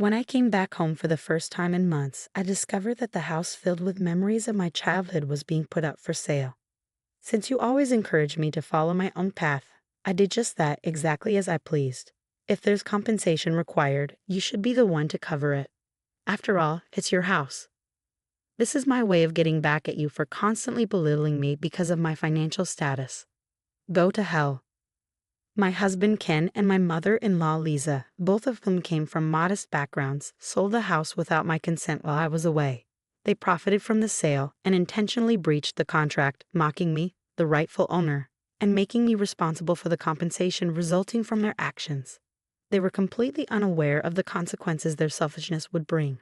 When I came back home for the first time in months, I discovered that the house filled with memories of my childhood was being put up for sale. Since you always encouraged me to follow my own path, I did just that exactly as I pleased. If there's compensation required, you should be the one to cover it. After all, it's your house. This is my way of getting back at you for constantly belittling me because of my financial status. Go to hell. My husband Ken and my mother-in-law Lisa, both of whom came from modest backgrounds, sold the house without my consent while I was away. They profited from the sale and intentionally breached the contract, mocking me, the rightful owner, and making me responsible for the compensation resulting from their actions. They were completely unaware of the consequences their selfishness would bring.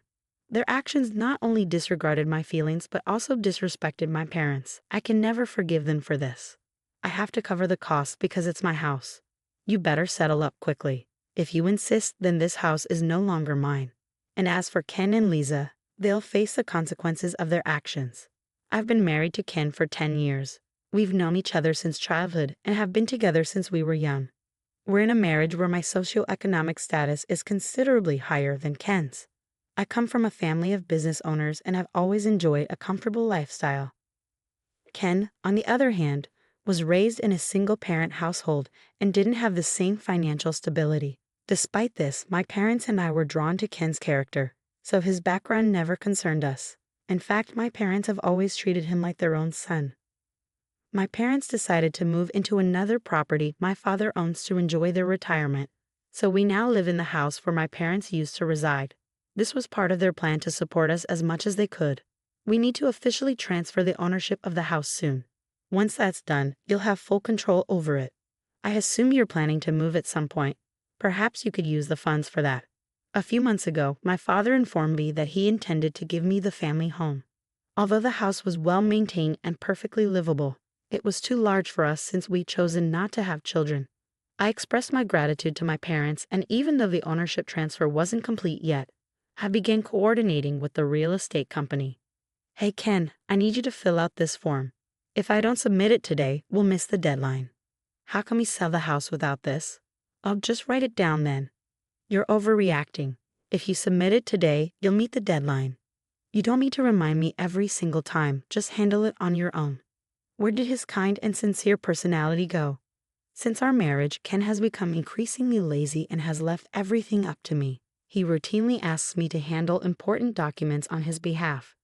Their actions not only disregarded my feelings but also disrespected my parents. I can never forgive them for this. I have to cover the costs because it's my house. You better settle up quickly. If you insist, then this house is no longer mine. And as for Ken and Lisa, they'll face the consequences of their actions. I've been married to Ken for 10 years. We've known each other since childhood and have been together since we were young. We're in a marriage where my socioeconomic status is considerably higher than Ken's. I come from a family of business owners and have always enjoyed a comfortable lifestyle. Ken, on the other hand, was raised in a single-parent household and didn't have the same financial stability. Despite this, my parents and I were drawn to Ken's character, so his background never concerned us. In fact, my parents have always treated him like their own son. My parents decided to move into another property my father owns to enjoy their retirement, so we now live in the house where my parents used to reside. This was part of their plan to support us as much as they could. We need to officially transfer the ownership of the house soon. Once that's done, you'll have full control over it. I assume you're planning to move at some point. Perhaps you could use the funds for that. A few months ago, my father informed me that he intended to give me the family home. Although the house was well maintained and perfectly livable, it was too large for us since we'd chosen not to have children. I expressed my gratitude to my parents, and even though the ownership transfer wasn't complete yet, I began coordinating with the real estate company. Hey Ken, I need you to fill out this form. If I don't submit it today, we'll miss the deadline. How can we sell the house without this? I'll just write it down then. You're overreacting. If you submit it today, you'll meet the deadline. You don't need to remind me every single time, just handle it on your own. Where did his kind and sincere personality go? Since our marriage, Ken has become increasingly lazy and has left everything up to me. He routinely asks me to handle important documents on his behalf.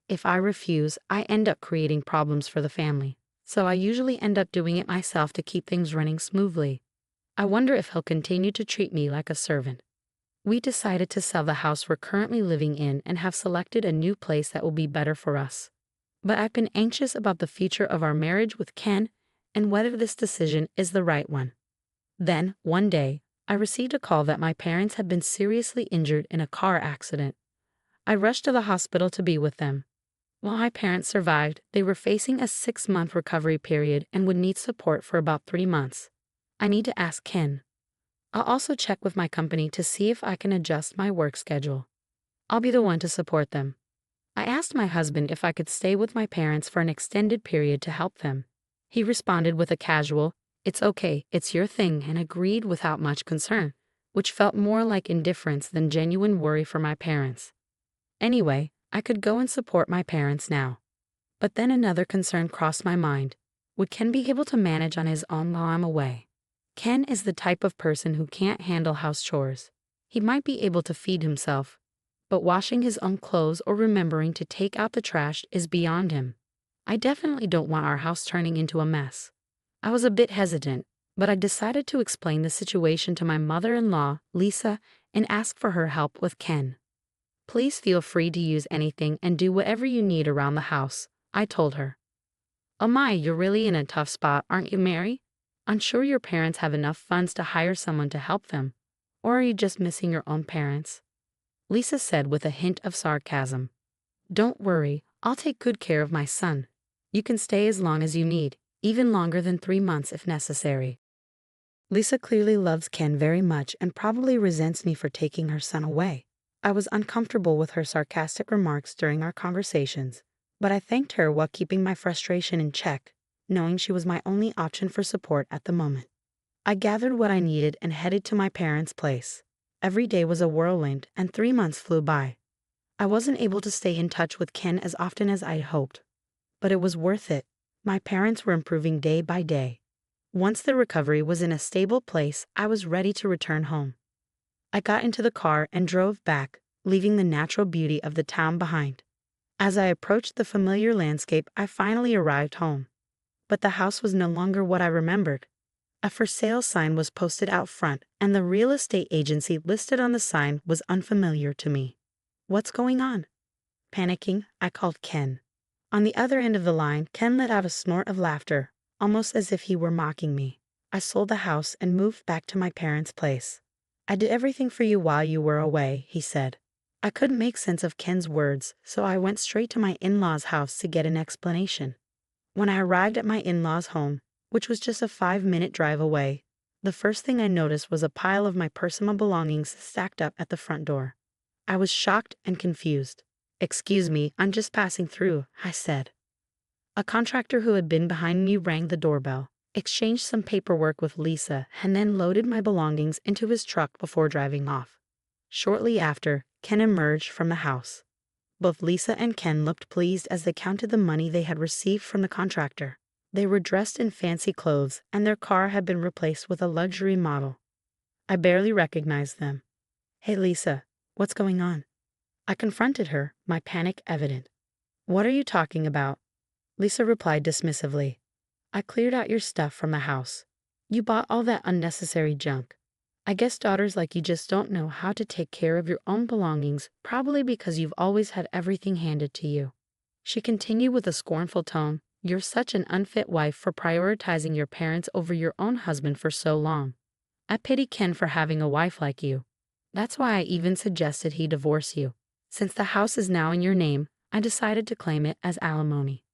If I refuse, I end up creating problems for the family, so I usually end up doing it myself to keep things running smoothly. I wonder if he'll continue to treat me like a servant. We decided to sell the house we're currently living in and have selected a new place that will be better for us. But I've been anxious about the future of our marriage with Ken and whether this decision is the right one. Then, one day, I received a call that my parents had been seriously injured in a car accident. I rushed to the hospital to be with them. While my parents survived, they were facing a 6-month recovery period and would need support for about 3 months. I need to ask Ken. I'll also check with my company to see if I can adjust my work schedule. I'll be the one to support them. I asked my husband if I could stay with my parents for an extended period to help them. He responded with a casual, "It's okay, it's your thing," and agreed without much concern, which felt more like indifference than genuine worry for my parents. Anyway, I could go and support my parents now. But then another concern crossed my mind. Would Ken be able to manage on his own while I'm away? Ken is the type of person who can't handle house chores. He might be able to feed himself, but washing his own clothes or remembering to take out the trash is beyond him. I definitely don't want our house turning into a mess. I was a bit hesitant, but I decided to explain the situation to my mother-in-law, Lisa, and ask for her help with Ken. "Please feel free to use anything and do whatever you need around the house," I told her. "Oh my, you're really in a tough spot, aren't you, Mary? I'm sure your parents have enough funds to hire someone to help them. Or are you just missing your own parents?" Lisa said with a hint of sarcasm. "Don't worry, I'll take good care of my son. You can stay as long as you need, even longer than 3 months if necessary." Lisa clearly loves Ken very much and probably resents me for taking her son away. I was uncomfortable with her sarcastic remarks during our conversations, but I thanked her while keeping my frustration in check, knowing she was my only option for support at the moment. I gathered what I needed and headed to my parents' place. Every day was a whirlwind, and 3 months flew by. I wasn't able to stay in touch with Ken as often as I'd hoped. But it was worth it. My parents were improving day by day. Once the recovery was in a stable place, I was ready to return home. I got into the car and drove back, leaving the natural beauty of the town behind. As I approached the familiar landscape, I finally arrived home. But the house was no longer what I remembered. A for sale sign was posted out front, and the real estate agency listed on the sign was unfamiliar to me. What's going on? Panicking, I called Ken. On the other end of the line, Ken let out a snort of laughter, almost as if he were mocking me. I sold the house and moved back to my parents' place. I did everything for you while you were away, he said. I couldn't make sense of Ken's words, so I went straight to my in-laws' house to get an explanation. When I arrived at my in-laws' home, which was just a 5-minute drive away, the first thing I noticed was a pile of my personal belongings stacked up at the front door. I was shocked and confused. "Excuse me, I'm just passing through," I said. A contractor who had been behind me rang the doorbell, exchanged some paperwork with Lisa, and then loaded my belongings into his truck before driving off. Shortly after, Ken emerged from the house. Both Lisa and Ken looked pleased as they counted the money they had received from the contractor. They were dressed in fancy clothes, and their car had been replaced with a luxury model. I barely recognized them. "Hey Lisa, what's going on?" I confronted her, my panic evident. "What are you talking about?" Lisa replied dismissively. "I cleared out your stuff from the house. You bought all that unnecessary junk. I guess daughters like you just don't know how to take care of your own belongings, probably because you've always had everything handed to you." She continued with a scornful tone, "You're such an unfit wife for prioritizing your parents over your own husband for so long. I pity Ken for having a wife like you. That's why I even suggested he divorce you. Since the house is now in your name, I decided to claim it as alimony."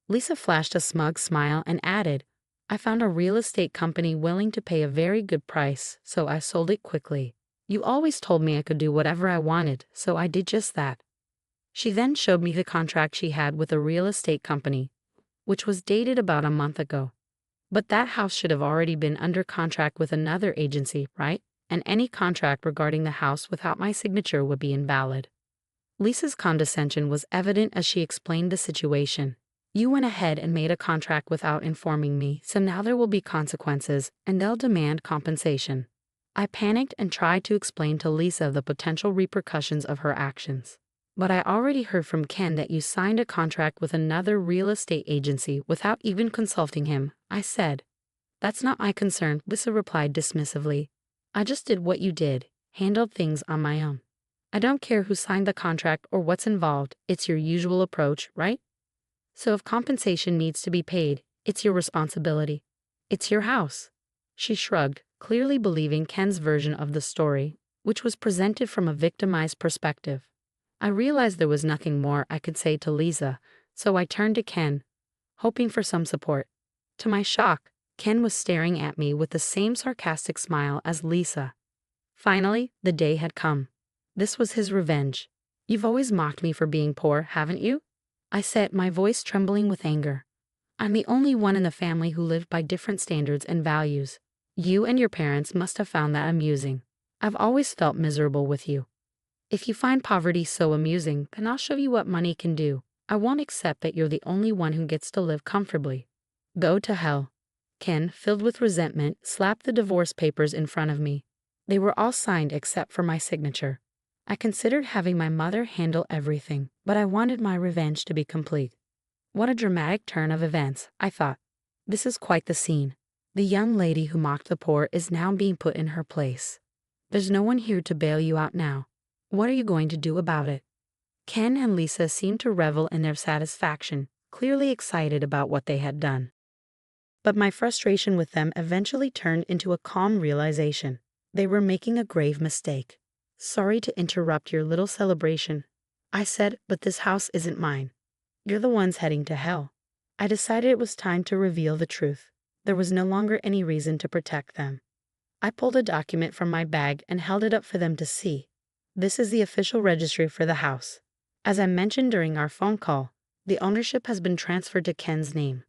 Lisa flashed a smug smile and added, "I found a real estate company willing to pay a very good price, so I sold it quickly. You always told me I could do whatever I wanted, so I did just that." She then showed me the contract she had with a real estate company, which was dated about a month ago. But that house should have already been under contract with another agency, right? And any contract regarding the house without my signature would be invalid. Lisa's condescension was evident as she explained the situation. "You went ahead and made a contract without informing me, so now there will be consequences, and they'll demand compensation." I panicked and tried to explain to Lisa the potential repercussions of her actions. "But I already heard from Ken that you signed a contract with another real estate agency without even consulting him," I said. "That's not my concern," Lisa replied dismissively. "I just did what you did, handled things on my own. I don't care who signed the contract or what's involved, it's your usual approach, right? So if compensation needs to be paid, it's your responsibility. It's your house." She shrugged, clearly believing Ken's version of the story, which was presented from a victimized perspective. I realized there was nothing more I could say to Lisa, so I turned to Ken, hoping for some support. To my shock, Ken was staring at me with the same sarcastic smile as Lisa. Finally, the day had come. This was his revenge. "You've always mocked me for being poor, haven't you?" I said, my voice trembling with anger. "I'm the only one in the family who lived by different standards and values. You and your parents must have found that amusing. I've always felt miserable with you. If you find poverty so amusing, then I'll show you what money can do. I won't accept that you're the only one who gets to live comfortably. Go to hell." Ken, filled with resentment, slapped the divorce papers in front of me. They were all signed except for my signature. I considered having my mother handle everything, but I wanted my revenge to be complete. What a dramatic turn of events, I thought. This is quite the scene. The young lady who mocked the poor is now being put in her place. There's no one here to bail you out now. What are you going to do about it? Ken and Lisa seemed to revel in their satisfaction, clearly excited about what they had done. But my frustration with them eventually turned into a calm realization. They were making a grave mistake. "Sorry to interrupt your little celebration," I said, "but this house isn't mine. You're the ones heading to hell." I decided it was time to reveal the truth. There was no longer any reason to protect them. I pulled a document from my bag and held it up for them to see. "This is the official registry for the house. As I mentioned during our phone call, the ownership has been transferred to Ken's name.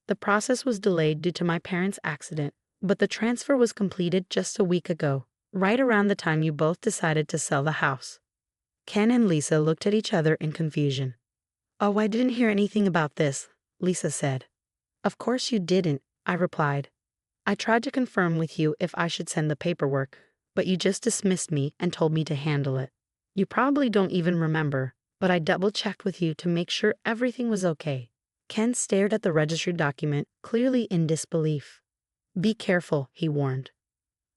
The process was delayed due to my parents' accident, but the transfer was completed just a week ago. right around the time you both decided to sell the house. Ken and Lisa looked at each other in confusion. "Oh, I didn't hear anything about this," Lisa said. "Of course you didn't," I replied. "I tried to confirm with you if I should send the paperwork, but you just dismissed me and told me to handle it. You probably don't even remember, but I double-checked with you to make sure everything was okay." Ken stared at the registry document, clearly in disbelief. "Be careful," he warned.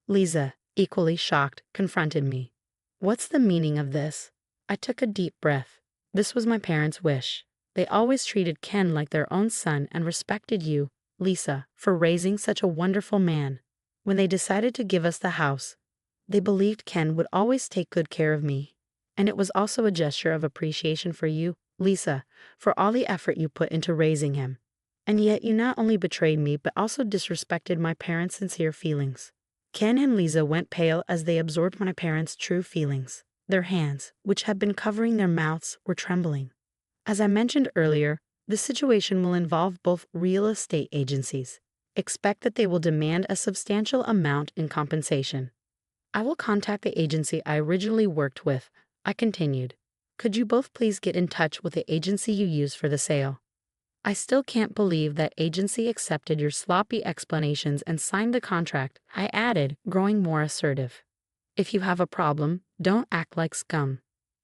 Lisa, equally shocked, confronted me. "What's the meaning of this?" I took a deep breath. This was my parents' wish. They always treated Ken like their own son and respected you, Lisa, for raising such a wonderful man. When they decided to give us the house, they believed Ken would always take good care of me. And it was also a gesture of appreciation for you, Lisa, for all the effort you put into raising him. And yet you not only betrayed me but also disrespected my parents' sincere feelings. Ken and Lisa went pale as they absorbed my parents' true feelings. Their hands, which had been covering their mouths, were trembling. As I mentioned earlier, this situation will involve both real estate agencies. Expect that they will demand a substantial amount in compensation. I will contact the agency I originally worked with, I continued. Could you both please get in touch with the agency you used for the sale? I still can't believe that agency accepted your sloppy explanations and signed the contract, I added, growing more assertive. If you have a problem, don't act like scum.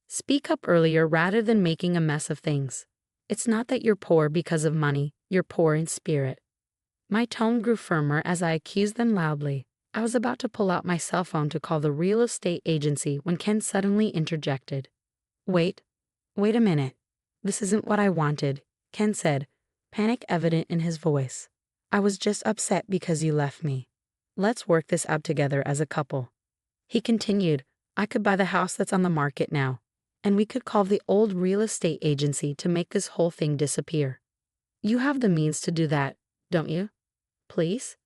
Speak up earlier rather than making a mess of things. It's not that you're poor because of money, you're poor in spirit. My tone grew firmer as I accused them loudly. I was about to pull out my cell phone to call the real estate agency when Ken suddenly interjected. Wait a minute. This isn't what I wanted," Ken said, panic evident in his voice. "I was just upset because you left me. Let's work this out together as a couple." He continued, "I could buy the house that's on the market now, and we could call the old real estate agency to make this whole thing disappear. You have the means to do that, don't you? Please?"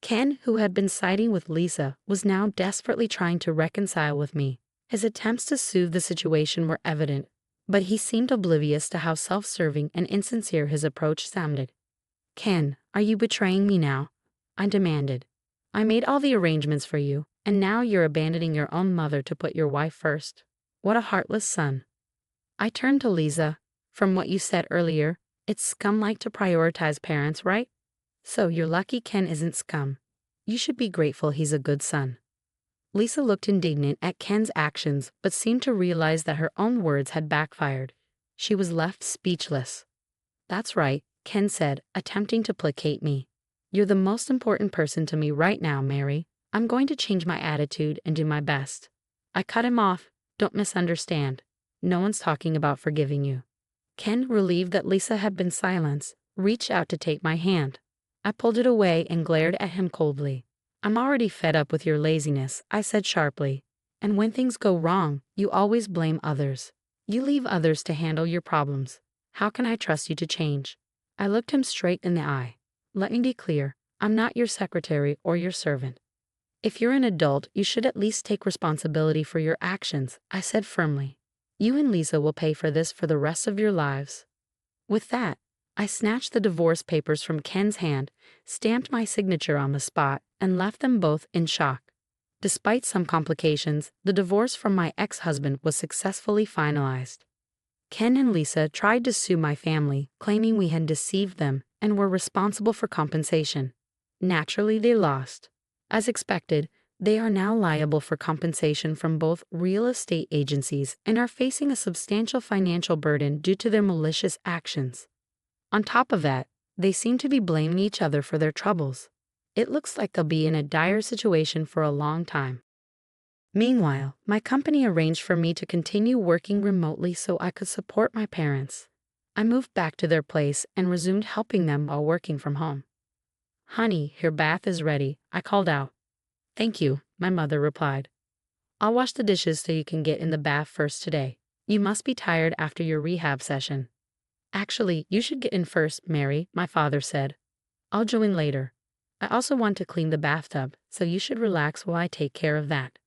Ken, who had been siding with Lisa, was now desperately trying to reconcile with me. His attempts to soothe the situation were evident, but he seemed oblivious to how self-serving and insincere his approach sounded. "Ken, are you betraying me now?" I demanded. "I made all the arrangements for you, and now you're abandoning your own mother to put your wife first. What a heartless son." I turned to Lisa. "From what you said earlier, it's scum-like to prioritize parents, right? So you're lucky Ken isn't scum. You should be grateful he's a good son." Lisa looked indignant at Ken's actions but seemed to realize that her own words had backfired. She was left speechless. "That's right," Ken said, attempting to placate me. "You're the most important person to me right now, Mary. I'm going to change my attitude and do my best." I cut him off. "Don't misunderstand. No one's talking about forgiving you." Ken, relieved that Lisa had been silenced, reached out to take my hand. I pulled it away and glared at him coldly. "I'm already fed up with your laziness," I said sharply. "And when things go wrong, you always blame others. You leave others to handle your problems. How can I trust you to change?" I looked him straight in the eye. "Let me be clear. I'm not your secretary or your servant. If you're an adult, you should at least take responsibility for your actions," I said firmly. "You and Lisa will pay for this for the rest of your lives." With that, I snatched the divorce papers from Ken's hand, stamped my signature on the spot, and left them both in shock. Despite some complications, the divorce from my ex-husband was successfully finalized. Ken and Lisa tried to sue my family, claiming we had deceived them and were responsible for compensation. Naturally, they lost. As expected, they are now liable for compensation from both real estate agencies and are facing a substantial financial burden due to their malicious actions. On top of that, they seem to be blaming each other for their troubles. It looks like they'll be in a dire situation for a long time. Meanwhile, my company arranged for me to continue working remotely so I could support my parents. I moved back to their place and resumed helping them while working from home. "Honey, your bath is ready," I called out. "Thank you," my mother replied. "I'll wash the dishes so you can get in the bath first today. You must be tired after your rehab session." "Actually, you should get in first, Mary," my father said. "I'll join later. I also want to clean the bathtub, so you should relax while I take care of that."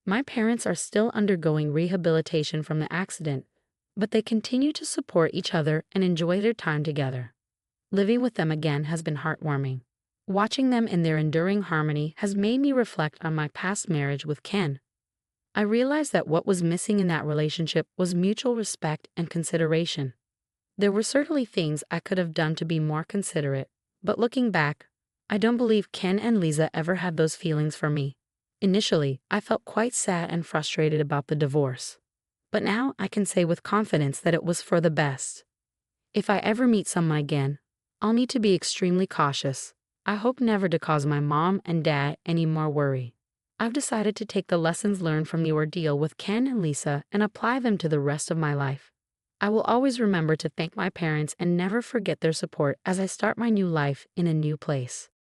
My parents are still undergoing rehabilitation from the accident, but they continue to support each other and enjoy their time together. Living with them again has been heartwarming. Watching them in their enduring harmony has made me reflect on my past marriage with Ken. I realized that what was missing in that relationship was mutual respect and consideration. There were certainly things I could have done to be more considerate, but looking back, I don't believe Ken and Lisa ever had those feelings for me. Initially, I felt quite sad and frustrated about the divorce. But now I can say with confidence that it was for the best. If I ever meet someone again, I'll need to be extremely cautious. I hope never to cause my mom and dad any more worry. I've decided to take the lessons learned from the ordeal with Ken and Lisa and apply them to the rest of my life. I will always remember to thank my parents and never forget their support as I start my new life in a new place.